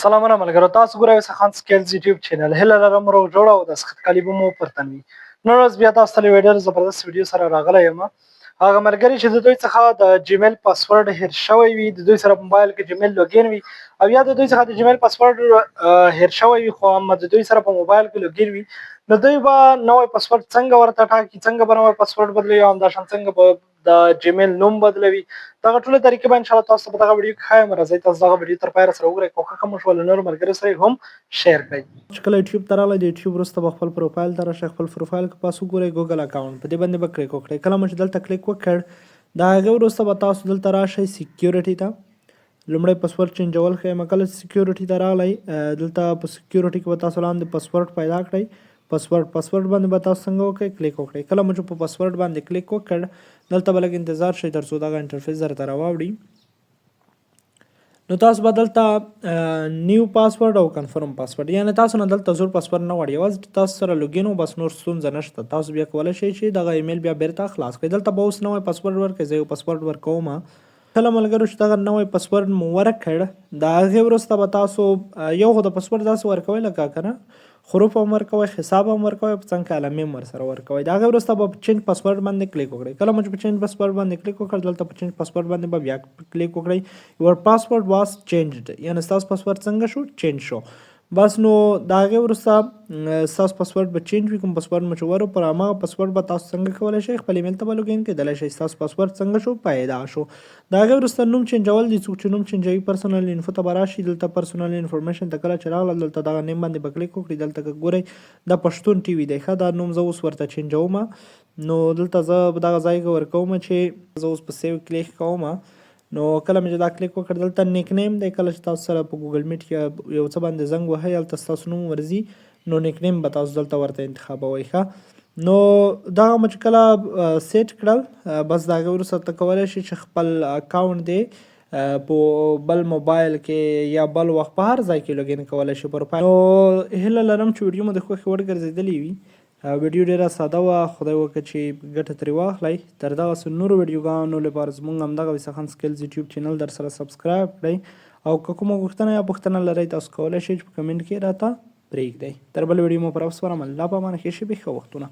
سلامونه ملګرو، تاسو ګورئ سخن سکیلز یوټیوب چینل. هیله لرم روغ جوړ او د سختکالي به مو پر تن وي. نن ورځ بیا تاسو ته یو ډېر زبردست ویډیو سره راغلی یم. هغه ملګري چې د دوی څخه د جیمل پاسورډ هیر شوی وي، د دوی سره په موبایل کې جیمل لوګین وي، او یا د دوی څخه د جیمل پاسورډ هیر شوی وي خو هم د دوی سره په موبایل کې لوګین وي، نو دوی به نوی پاسورډ څنګه ورته ټاکي، څنګه به نوی پاسورډ بدلوي، او همداشان څنګه به د جیمل نوم بدلوي. دغه ټولې طریقې به انشاءالله تاسو ته په دغه ویډیو کې ښایم. راځئ تاسو دغه ویډیو تر پایه سره وګورئ، کوښښ هم وشوه له نورو ملګرو سره یې هم شیر کړئ. چې کله یوټیوب ته راغلی، د یوټیوب وروسته به خپل پروفایل ته راشئ. خپل پروفایل کې پاس وګورئ، ګوګل اکاونټ په دې باندې به کلیک وکړئ. کله مو چې دلته کلیک وکړ، د هغې وروسته به تاسو دلته راشئ سیکیورټي ته. لومړی پاسورډ چینجول ښیم. کله چې سیکیورټي ته راغلی، دلته په سیکیورټي کې به تاسو لاندې پاسورډ پیدا کړئ. پاسورډ باندې به تاسو څنګه وکړئ، کلیک وکړئ. کله مو چې په پاسورډ باندې کلیک وکړ، دلته به لږ انتظار شئ تر څو دغه انټرفیس درته راواوړي. نو تاسو به دلته نیو پاسورډ او کنفرم پاسورډ، یعنې تاسو نه دلته زوړ پاسورډ نه غواړي، یوازې تاسو سره لوګین و بس، نور ستونزه نشته. تاسو بیا کولی شئ چې دغه ایمیل بیا بیرته خلاص کړئ. دلته به اوس نوی پاسورډ ورکړئ. زه یو پاسورډ ورکوم. کله ملګرو چې دغه نوی پاسورډ مو ورکړ، د هغې وروسته به تاسو یو خو د پاسورډ داسې ورکوئ لکه که نه حروف هم ورکوئ، حساب هم ورکوئ، په څنګ کې علامې هم ورسره ورکوئ. د هغې وروسته به په چینج پاسورډ باندې کلیک وکړئ. کله مو چې په چینج پاسورډ باندې کلیک وکړ، دلته په چینج پاسورډ باندې به بیا کلیک وکړئ. یور پاسورډ واز چینجډ، یعنې ستاسو پاسورډ څنګه شو، چینج شو. بس نو د هغې وروسته ستاسو پاسورډ به چینج وي. کوم پاسورډ مو چې ور پر هماغه پاسورډ به تاسو څنګه کولی شئ خپل ایمیل ته به لوګین کېدلی شئ. ستاسو پاسورډ څنګه شو، پیدا شو. د هغې وروسته نوم چینجول دي. څوک چې نوم چینجوي پرسنل انفو ته به راشي. دلته پرسنل انفارمیشن ته کله چې راغلل، دلته دغه نیم باندې به کلیک وکړئ. دلته که ګورئ دا پښتون ټي وي دی، ښه دا نوم زه اوس ورته چینجوم. نو دلته زه په دغه ځای کې ورکوم چې زه اوس په سیو کلیک کوم. نو کله مې چې دا کلیک وکړ، دلته نیک نیم دی. کله چې تاسو سره په ګوګل میټ کې یو څه باندې زنګ وهئ، هلته ستاسو نوم ورځي، نو نیک نیم به تاسو دلته ورته انتخابوئ. ښه نو دغه مو چې کله سیټ کړل، بس د هغې وروسته ته کولی شئ چې خپل اکاونټ دی په بل موبایل کې یا بل وخت په هر ځای کې لوګین کولی شئ پروفایل. نو هیله لرم چې ویډیو مو د خوښې وړ ګرځېدلې وي. ویډیو ډېره ساده وه، خدای وکړه چې ګټه ترې واخلئ. تر دغسې نورو ویډیوګانو لپاره زموږ همدغه سخن سکیلز یوټیوب چینل در سره سبسکرایب کړئ، او که کومه غوښتنه یا پوښتنه لرئ تاسو کولی شئ چې په کمنټ کې راته پرېږدئ. تر بل ویډیو مو پر اوسپارم. الله په امان کې شي. ښه وختونه.